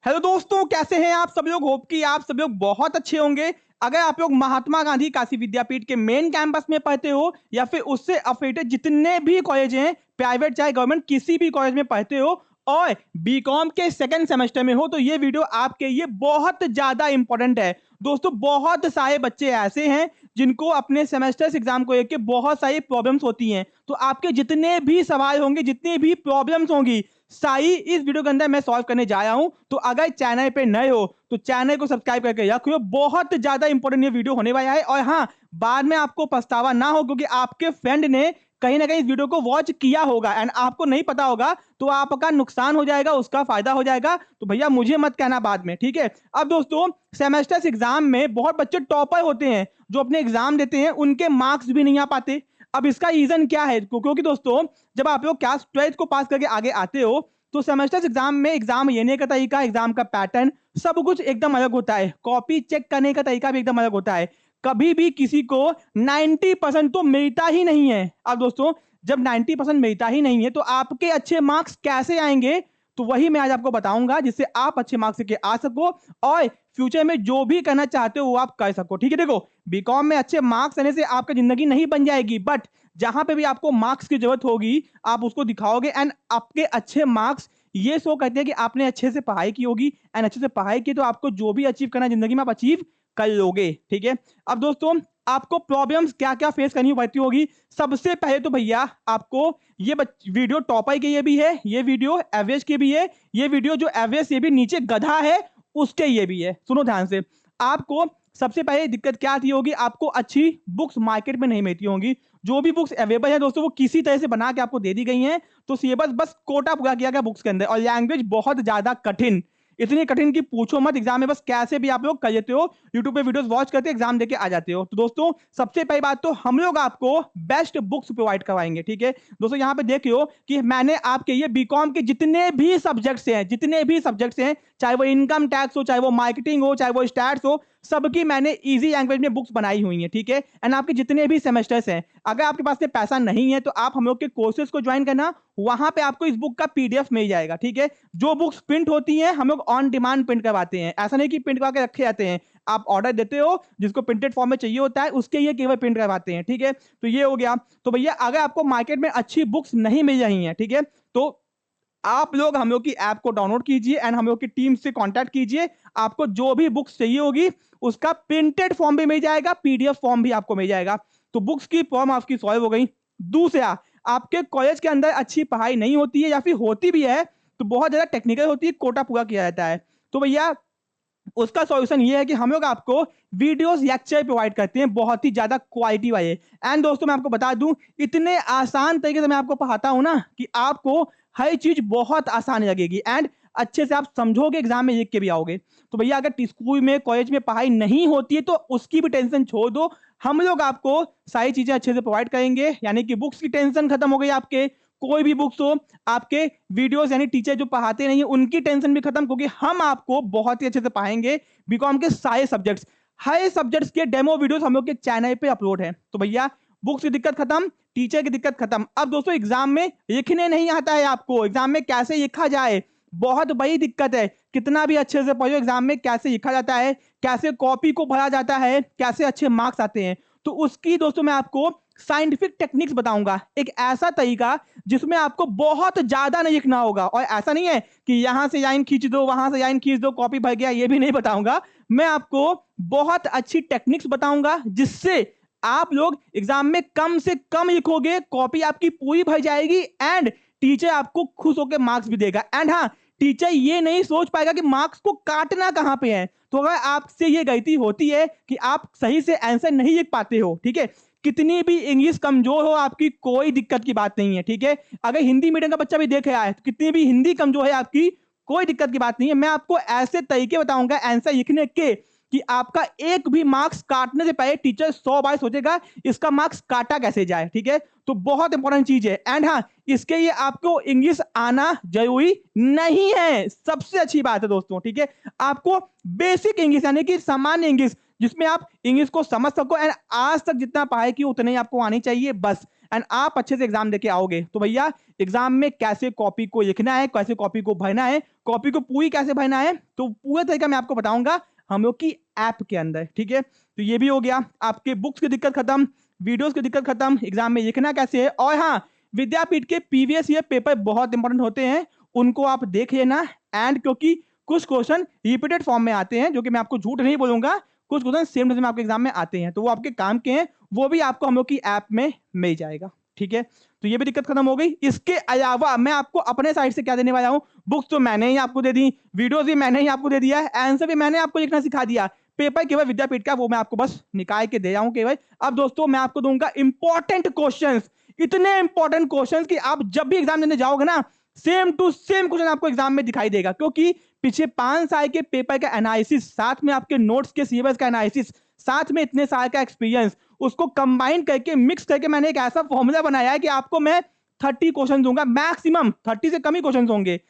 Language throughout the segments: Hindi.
हेलो दोस्तों, कैसे हैं आप सब लोग। होप कि आप सब लोग बहुत अच्छे होंगे। अगर आप लोग महात्मा गांधी काशी विद्यापीठ के मेन कैंपस में पढ़ते हो या फिर उससे अफिलिएटेड जितने भी कॉलेज हैं, प्राइवेट चाहे गवर्नमेंट, किसी भी कॉलेज में पढ़ते हो और बीकॉम के सेकंड सेमेस्टर में हो, तो ये वीडियो आपके लिए बहुत ज्यादा इंपॉर्टेंट है। दोस्तों, बहुत सारे बच्चे ऐसे हैं जिनको अपने सेमेस्टर्स एग्जाम को लेकर बहुत सारी प्रॉब्लम्स होती हैं। तो आपके जितने भी सवाल होंगे, जितनी भी प्रॉब्लम्स होंगी, सारी इस वीडियो के अंदर मैं सॉल्व करने जा रहा हूं। तो अगर चैनल पे नए हो तो चैनल को सब्सक्राइब करके रखियो। बहुत ज्यादा इंपॉर्टेंट ये वीडियो होने वाला है। और हाँ, बाद में आपको पछतावा ना हो, क्योंकि आपके फ्रेंड ने कहीं ना कहीं इस वीडियो को वॉच किया होगा एंड आपको नहीं पता होगा, तो आपका नुकसान हो जाएगा, उसका फायदा हो जाएगा। तो भैया मुझे मत कहना बाद में, ठीक है। अब दोस्तों, सेमेस्टर्स एग्जाम में बहुत बच्चे टॉपर होते हैं, जो अपने एग्जाम देते हैं उनके मार्क्स भी नहीं आ पाते। अब इसका रीजन क्या है? क्योंकि दोस्तों, जब आप लोग क्लास 12 को पास करके आगे आते हो तो सेमेस्टर्स एग्जाम में एग्जाम लेने का तरीका, एग्जाम का पैटर्न, सब कुछ एकदम अलग होता है। कॉपी चेक करने का तरीका भी एकदम अलग होता है। कभी भी किसी को 90% तो मिलता ही नहीं है। अब दोस्तों, जब 90% मिलता ही नहीं है तो आपके अच्छे मार्क्स कैसे आएंगे? तो वही मैं आज आपको बताऊंगा, जिससे आप अच्छे मार्क्स लेके आ सको और फ्यूचर में जो भी करना चाहते हो वो आप कर सको, ठीक है। देखो, बीकॉम में अच्छे मार्क्स आने से आपकी जिंदगी नहीं बन जाएगी, बट जहां पे भी आपको मार्क्स की जरूरत होगी आप उसको दिखाओगे एंड आपके अच्छे मार्क्स ये शो करते हैं कि आपने अच्छे से पढ़ाई की होगी एंड अच्छे से पढ़ाई की तो आपको जो भी अचीव करना जिंदगी में आप अचीव कर लोगे, ठीक है। अब दोस्तों, आपको प्रॉब्लम्स क्या क्या फेस करनी पड़ती होगी। सबसे पहले तो भैया आपको ये वीडियो टॉपर के लिए भी है, ये वीडियो एवरेज के भी है, ये वीडियो जो एवरेज से भी नीचे गधा है उसके ये भी है। सुनो ध्यान से। आपको सबसे पहले दिक्कत क्या आती होगी, आपको अच्छी बुक्स मार्केट में नहीं मिलती होंगी। जो भी बुक्स अवेलेबल है दोस्तों, वो किसी तरह से बना के आपको दे दी गई हैं। तो सिलेबस बस कोटा पूरा किया गया बुक्स के अंदर, और लैंग्वेज बहुत ज्यादा कठिन, इतनी कठिन कि पूछो मत। एग्जाम में बस कैसे भी आप लोग कर लेते हो, यूट्यूब पे वीडियोस वॉच करके एग्जाम देके आ जाते हो। तो दोस्तों, सबसे पहली बात तो हम लोग आपको बेस्ट बुक्स प्रोवाइड करवाएंगे, ठीक है। दोस्तों, यहाँ पे देखियो कि मैंने आपके ये बीकॉम के जितने भी सब्जेक्ट्स हैं, जितने भी सब्जेक्ट्स हैं, चाहे वो इनकम टैक्स हो, चाहे वो मार्केटिंग हो, चाहे वो स्टैट्स हो, सबकी मैंने इजी लैंग्वेज में बुक्स बनाई हुई हैं, ठीक है। एंड आपके जितने भी सेमेस्टर्स हैं, अगर आपके पास में पैसा नहीं है तो आप हम लोग के कोर्सेज को ज्वाइन करना, वहां पे आपको इस बुक का पीडीएफ मिल जाएगा, ठीक है। जो बुक्स प्रिंट होती हैं हम लोग ऑन डिमांड प्रिंट करवाते हैं, ऐसा नहीं कि प्रिंट करवा के रखे जाते हैं। आप ऑर्डर देते हो, जिसको प्रिंटेड फॉर्म में चाहिए होता है उसके ये केवल प्रिंट करवाते हैं, ठीक है। तो ये हो गया। तो भैया, अगर आपको मार्केट में अच्छी बुक्स नहीं मिल रही हैं, ठीक है, तो आप लोग हम लोग की ऐप को डाउनलोड कीजिए एंड हम लोग की टीम से कांटेक्ट कीजिए। आपको जो भी बुक्स चाहिए होगी उसका प्रिंटेड फॉर्म भी मिल जाएगा, पीडीएफ फॉर्म भी आपको मिल जाएगा। तो बुक्स की प्रॉब्लम आपकी सॉल्व हो गई। दूसरा, आपके कॉलेज के अंदर अच्छी पढ़ाई नहीं होती है, या फिर होती भी है तो बहुत ज्यादा टेक्निकल होती है, कोटा पूरा किया जाता है। तो भैया, उसका सॉल्यूशन ये है कि हम लोग आपको वीडियोस लेक्चर प्रोवाइड करते हैं, बहुत ही ज्यादा क्वालिटी वाले। एंड दोस्तों, मैं आपको बता दूं, इतने आसान तरीके से मैं आपको पढ़ाता हूं ना कि आपको हर चीज बहुत आसान लगेगी एंड अच्छे से आप समझोगे, एग्जाम में लिख के भी आओगे। तो भैया, अगर स्कूल में कॉलेज में पढ़ाई नहीं होती है तो उसकी भी टेंशन छोड़ दो। हम लोग आपको सारी चीजें अच्छे से प्रोवाइड करेंगे, यानी कि बुक्स की टेंशन खत्म हो गई आपके। कोई भी बुक्स हो, आपके वीडियोस यानी टीचर जो पढ़ाते नहीं है उनकी टेंशन भी खत्म, क्योंकि हम आपको बहुत ही अच्छे से पढ़ाएंगे। बीकॉम के सारे सब्जेक्ट्स, हर सब्जेक्ट्स के डेमो वीडियोस हम लोग के चैनल पे अपलोड है। तो भैया, बुक्स की दिक्कत खत्म, टीचर की दिक्कत खत्म। अब दोस्तों, एग्जाम में लिखने नहीं आता है आपको, एग्जाम में कैसे लिखा जाए बहुत बड़ी दिक्कत है। कितना भी अच्छे से पढ़ो, एग्जाम में कैसे लिखा जाता है, कैसे कॉपी को भरा जाता है, कैसे अच्छे मार्क्स आते हैं, तो उसकी दोस्तों मैं आपको साइंटिफिक टेक्निक्स बताऊंगा। एक ऐसा तरीका जिसमें आपको बहुत ज्यादा नहीं लिखना होगा, और ऐसा नहीं है कि यहां से लाइन खींच दो, वहां से लाइन खींच दो, कॉपी भर गया, ये भी नहीं बताऊंगा। मैं आपको बहुत अच्छी टेक्निक्स बताऊंगा जिससे आप लोग एग्जाम में कम से कम लिखोगे, कॉपी आपकी पूरी भर जाएगी एंड टीचर आपको खुश होकर मार्क्स भी देगा। एंड हाँ, टीचर ये नहीं सोच पाएगा कि मार्क्स को काटना कहां पे है। तो अगर आपसे ये गलती होती है कि आप सही से आंसर नहीं लिख पाते हो, ठीक है, कितनी भी इंग्लिश कमजोर हो आपकी, कोई दिक्कत की बात नहीं है, ठीक है। अगर हिंदी मीडियम का बच्चा भी देख रहा है तो कितनी भी हिंदी कमजोर है आपकी, कोई दिक्कत की बात नहीं है। मैं आपको ऐसे तरीके बताऊंगा आंसर लिखने के कि आपका एक भी मार्क्स काटने से पहले टीचर 100 बार सोचेगा इसका मार्क्स काटा कैसे जाए, ठीक है। तो बहुत इंपॉर्टेंट चीज है। एंड हाँ, इसके लिए आपको इंग्लिश आना जरूरी नहीं है, सबसे अच्छी बात है दोस्तों, ठीक है। आपको बेसिक इंग्लिश यानी कि सामान्य इंग्लिश, जिसमें आप इंग्लिश को समझ सको एंड आज तक जितना पढ़ाई की उतना ही आपको आनी चाहिए बस, एंड आप अच्छे से एग्जाम देके आओगे। तो भैया एग्जाम में कैसे कॉपी को लिखना है, कैसे कॉपी को भरना है, कॉपी को पूरी कैसे भरना है, तो पूरे तरीका मैं आपको बताऊंगा हम लोग की ऐप के अंदर, ठीक है। तो ये भी हो गया, आपके बुक्स की दिक्कत खत्म, वीडियोस की दिक्कत खत्म, एग्जाम में लिखना कैसे है। और हाँ, विद्यापीठ के प्रीवियस ईयर पेपर बहुत इंपॉर्टेंट होते हैं, उनको आप देख लेना। एंड क्योंकि कुछ क्वेश्चन रिपीटेड फॉर्म में आते हैं, जो कि मैं आपको झूठ नहीं बोलूंगा, कुछ क्वेश्चन सेम में आपके एग्जाम में आते हैं, तो वो आपके काम के हैं, वो भी आपको हम लोग की ऐप में मिल जाएगा, ठीक है। तो ये भी दिक्कत खत्म हो गई। इसके अलावा मैं आपको अपने साइड से क्या देने वाला हूँ, बुक्स तो मैंने ही आपको दे दी, वीडियोस भी मैंने ही आपको दे दिया है, आंसर भी मैंने आपको लिखना सिखा दिया, पेपर केवल विद्यापीठ का वो मैं आपको बस निकाल के दे रहा हूँ केवल। अब दोस्तों मैं आपको दूंगा इंपॉर्टेंट क्वेश्चंस, इतने इंपॉर्टेंट क्वेश्चंस कि आप जब भी एग्जाम देने जाओगे ना, सेम टू सेम क्वेश्चन आपको एग्जाम में दिखाई देगा, क्योंकि पिछले 5 साल के पेपर का एनालिसिस, साथ में आपके नोट्स के सिलेबस का एनालिसिस, साथ में इतने साल का एक्सपीरियंस, उसको कंबाइन करके मिक्स करके मैंने एक ऐसा फॉर्मूला बनाया है कि आपको मैं 30 क्वेश्चन दूंगा, मैक्सिमम 30 से कम ही क्वेश्चन होंगे,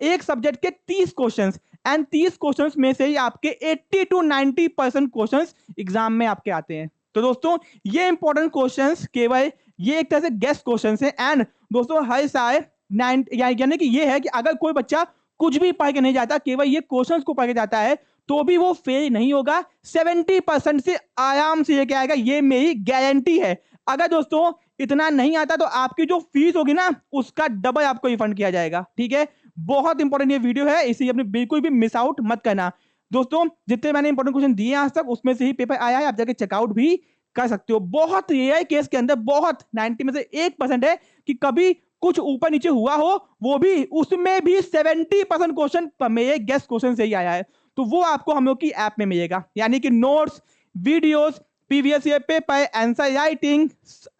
एक सब्जेक्ट के 30 क्वेश्चंस, एंड 30 क्वेश्चंस में से ही आपके 80 to 90% क्वेश्चंस एग्जाम में आपके आते हैं। तो दोस्तों ये इंपॉर्टेंट क्वेश्चंस केवल ये एक तरह से गेस्ट क्वेश्चंस हैं, एंड दोस्तों हर साल यानी कि ये है कि अगर कोई बच्चा कुछ भी पढ़ के नहीं जाता, केवल ये क्वेश्चंस को पढ़ के जाता है, तो भी वो फेल नहीं होगा, 70% से आराम से लेके आएगा, ये मेरी गारंटी है। अगर दोस्तों इतना नहीं आता तो आपकी जो फीस होगी ना, उसका डबल आपको रिफंड किया जाएगा, ठीक है। बहुत इंपॉर्टेंट ये वीडियो है, इसे अपने बिल्कुल भी मिस आउट मत करना। दोस्तों जितने मैंने इंपॉर्टेंट क्वेश्चन दिए आज तक, उसमें से ही पेपर आया है, आप जाके चेकआउट भी कर सकते हो। बहुत रेयर केस के अंदर, बहुत 90 में से 1% है कि कभी कुछ ऊपर नीचे हुआ हो, वो भी उसमें भी 70% क्वेश्चन मेरे गेस्ट क्वेश्चन से ही आया है, तो वो आपको हम लोग की ऐप में मिलेगा, यानी कि notes, videos, previous year paper, answer writing,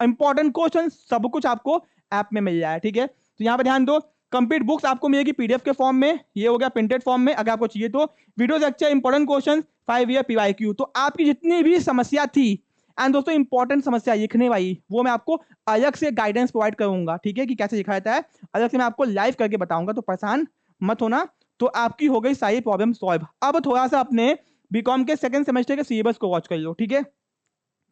important question, सब कुछ आपको ऐप में मिल जाए, ठीक है। तो यहाँ पे ध्यान दो, कंप्लीट बुक्स आपको मिलेगी पीडीएफ के फॉर्म में, ये हो गया प्रिंटेड फॉर्म में, अगर आपको चाहिए तो video lecture, important question, 5 year PYQ, तो आपकी जितनी भी समस्या थी, एंड दोस्तों इंपॉर्टेंट समस्या लिखने वाली, वो मैं आपको अलग से गाइडेंस प्रोवाइड करूंगा, ठीक है, कि कैसे लिखा जाता है, अलग से मैं आपको लाइव करके बताऊंगा, तो परेशान मत होना। तो आपकी हो गई सारी प्रॉब्लम सॉल्व। अब थोड़ा सा अपने बीकॉम के सेकंड सेमेस्टर के सिलेबस को वॉच कर लो, ठीक है।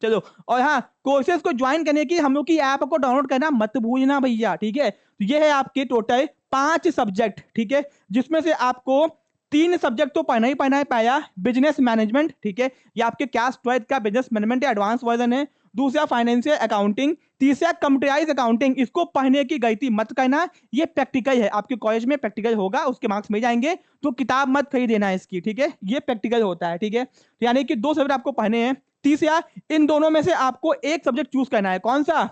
चलो, और हाँ, कोर्सेज को ज्वाइन करने की हम लोग की ऐप को डाउनलोड करना मत भूलना भैया, ठीक है। तो ये है आपके टोटल 5 सब्जेक्ट, ठीक है, जिसमें से आपको 3 सब्जेक्ट तो पढ़ना ही पढ़ना है। पहला बिजनेस मैनेजमेंट, ठीक है, ये आपके क्लास 12 का बिजनेस मैनेजमेंट एडवांस वर्जन है। दूसरा फाइनेंशियल अकाउंटिंग, तीसरा कंप्यूटराइज अकाउंटिंग, इसको पढ़ने की गलती मत करना, ये प्रैक्टिकल है, आपके कॉलेज में प्रैक्टिकल होगा, उसके मार्क्स मिल जाएंगे, तो किताब मत खरीद देना इसकी, ठीक है, ये प्रैक्टिकल होता है, ठीक है। तो यानी कि 2 सब्जेक्ट आपको पढ़ने हैं। तीसरा, इन दोनों में से आपको एक सब्जेक्ट चूज करना है, कौन सा,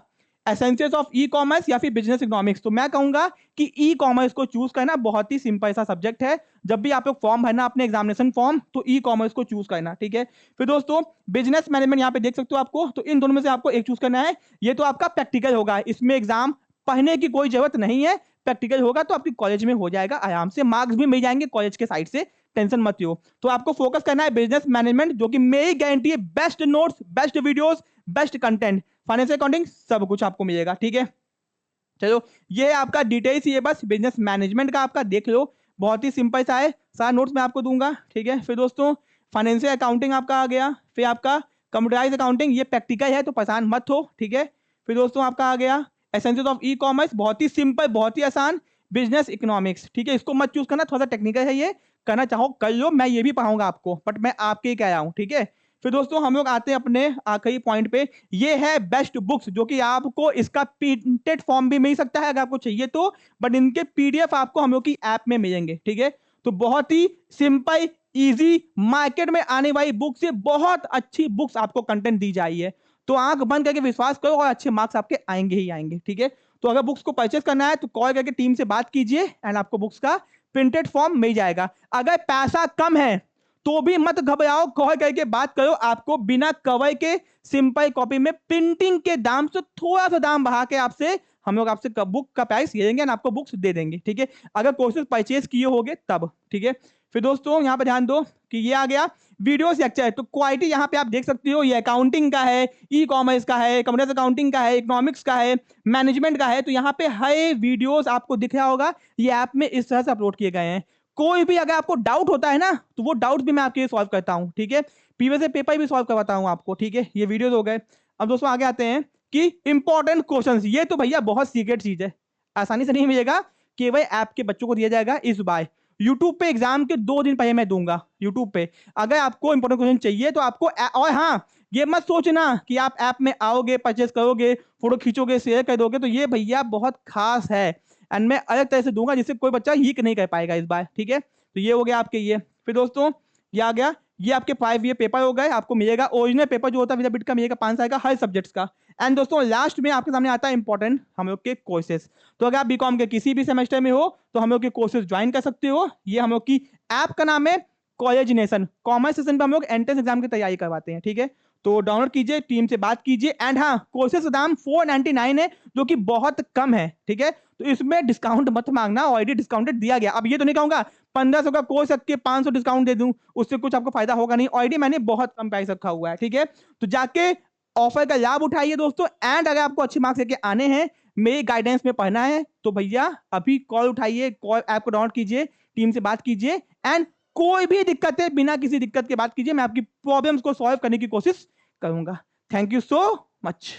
एसेंशियल्स ऑफ ई कॉमर्स या फिर बिजनेस इकोनॉमिक्स। तो मैं कहूंगा कि ई कॉमर्स को चूज करना, बहुत ही सिंपल सा सब्जेक्ट है, जब भी आप लोग फॉर्म भरना अपने एग्जामिनेशन फॉर्म, तो ई कॉमर्स को चूज करना, ठीक है। फिर दोस्तों बिजनेस मैनेजमेंट यहाँ पे देख सकते हो आपको, तो इन दोनों में से आपको एक चूज करना है, ये तो आपका प्रैक्टिकल होगा, इसमें एग्जाम पढ़ने की कोई जरूरत नहीं है, प्रैक्टिकल होगा तो आपकी कॉलेज में हो जाएगा आराम से, मार्क्स भी मिल जाएंगे कॉलेज के साइड से, टेंशन मत लो। तो आपको फोकस करना है बिजनेस मैनेजमेंट, जो कि मेरी गारंटी है best notes, best videos, best content, financial accounting, सब कुछ आपको मिलेगा, ठीक है। चलो, ये आपका डिटेल्स, ये बस बिजनेस मैनेजमेंट का आपका देख लो, बहुत ही सिंपल सा है, सारा नोट्स मैं आपको दूंगा, ठीक है। फिर दोस्तों फाइनेंशियल अकाउंटिंग आपका आ गया, फिर आपका कंप्यूटराइज अकाउंटिंग, ये प्रैक्टिकल है तो परेशान मत हो, ठीक है। फिर दोस्तों आपका आ गया एसेंशियल्स ऑफ ई कॉमर्स, बहुत ही सिंपल, बहुत ही आसान, बिजनेस इकोनॉमिक्स, ठीक है, इसको मत चूज करना, थोड़ा सा टेक्निकल है, ये करना चाहो कर लो, मैं ये भी पढ़ाऊंगा आपको, बट मैं आपके ही कह रहा हूँ, ठीक है। फिर दोस्तों हम लोग आते हैं अपने आखिरी पॉइंट पे, ये है बेस्ट बुक्स, जो कि आपको इसका प्रिंटेड फॉर्म भी मिल सकता है अगर आपको चाहिए तो, बट इनके पीडीएफ आपको हम लोग की ऐप में मिलेंगे, ठीक है। तो बहुत ही सिंपल, इजी, मार्केट में आने वाली बुक से बहुत अच्छी बुक्स आपको कंटेंट दी जा रही है, तो आंख बंद करके विश्वास करो और अच्छे मार्क्स आपके आएंगे ही आएंगे, ठीक है। तो अगर बुक्स को परचेस करना है तो कॉल करके टीम से बात कीजिए, एंड आपको बुक्स का प्रिंटेड फॉर्म मिल जाएगा। अगर पैसा कम है तो भी मत घबराओ, कॉल करके बात करो, आपको बिना कवर के सिंपल कॉपी में प्रिंटिंग के दाम से थोड़ा सा दाम बढ़ा के आपसे हम लोग आपसे बुक का प्राइस ले लेंगे, आपको बुक्स दे देंगे, ठीक है, अगर कोर्सेज परचेज किए होगे तब, ठीक है। फिर दोस्तों यहाँ पे ध्यान दो कि ये आ गया वीडियो लेक्चर है, तो क्वालिटी यहाँ पे आप देख सकते हो, ये अकाउंटिंग का है, ई कॉमर्स का है, कंप्यूटर अकाउंटिंग का है, इकोनॉमिक्स का है, मैनेजमेंट का है, तो यहाँ पे हर वीडियोस आपको दिख रहा होगा, ये ऐप में इस तरह से अपलोड किए गए हैं, कोई भी अगर आपको डाउट होता है ना, तो वो डाउट भी मैं आपके लिए सॉल्व करता हूँ, ठीक है। प्रीवियस पेपर भी सॉल्व करवाता हूँ आपको, ठीक है। ये वीडियोस हो गए। अब दोस्तों आगे आते हैं कि इंपॉर्टेंट क्वेश्चंस। ये तो भैया बहुत सीक्रेट चीज है, आसानी से नहीं मिलेगा, केवल ऐप के बच्चों को दिया जाएगा इस बार। यूट्यूब पे एग्जाम के 2 दिन पहले मैं दूंगा यूट्यूब पे। अगर आपको इंपॉर्टेंट क्वेश्चन चाहिए तो आपको और हाँ, ये मत सोचना कि आप ऐप में आओगे, परचेस करोगे, फोटो खींचोगे, शेयर कर दोगे, तो ये भैया बहुत खास है एंड मैं अलग तरह से दूंगा जिससे कोई बच्चा लीक नहीं कर पाएगा इस बार, ठीक है। तो ये हो गया आपके ये। फिर दोस्तों ये आ गया, ये आपके 5 ईयर पेपर हो गए। आपको मिलेगा ओरिजिनल पेपर जो होता है विद्यापीठ का, मिलेगा 5 साल का हर सब्जेक्ट्स का। एंड दोस्तों लास्ट में आपके सामने आता है इंपॉर्टेंट हम लोग के कोर्सेज। तो अगर आप बीकॉम के किसी भी सेमेस्टर में हो तो हम लोग के कोर्सेज ज्वाइन कर सकते हो। ये हम लोग की ऐप का नाम है कॉलेज नेशन। कॉमर्स सेशन पर हम लोग एंट्रेंस एग्जाम की तैयारी करवाते हैं, ठीक है। तो डाउनलोड कीजिए, टीम से बात कीजिए। एंड हाँ, कोर्सेज का दाम 499 है, जो कि बहुत कम है, ठीक है। तो इसमें डिस्काउंट मत मांगना, ऑलरेडी डिस्काउंटेड दिया गया। अब ये तो नहीं कहूंगा 1500 का कोर्स रख के 500 डिस्काउंट दे दूं, उससे कुछ आपको फायदा होगा नहीं। ऑलरेडी मैंने बहुत कम प्राइस रखा हुआ है, ठीक है। तो जाके ऑफर का लाभ उठाइए दोस्तों। एंड अगर आपको अच्छे मार्क्स लेके आने हैं, मेरी गाइडेंस में पढ़ना है, तो भैया अभी कॉल उठाइए, कॉल ऐप को डाउनलोड कीजिए, टीम से बात कीजिए। एंड कोई भी दिक्कत है, बिना किसी दिक्कत के बात कीजिए, मैं आपकी प्रॉब्लम्स को सॉल्व करने की कोशिश करूंगा। Thank you so much.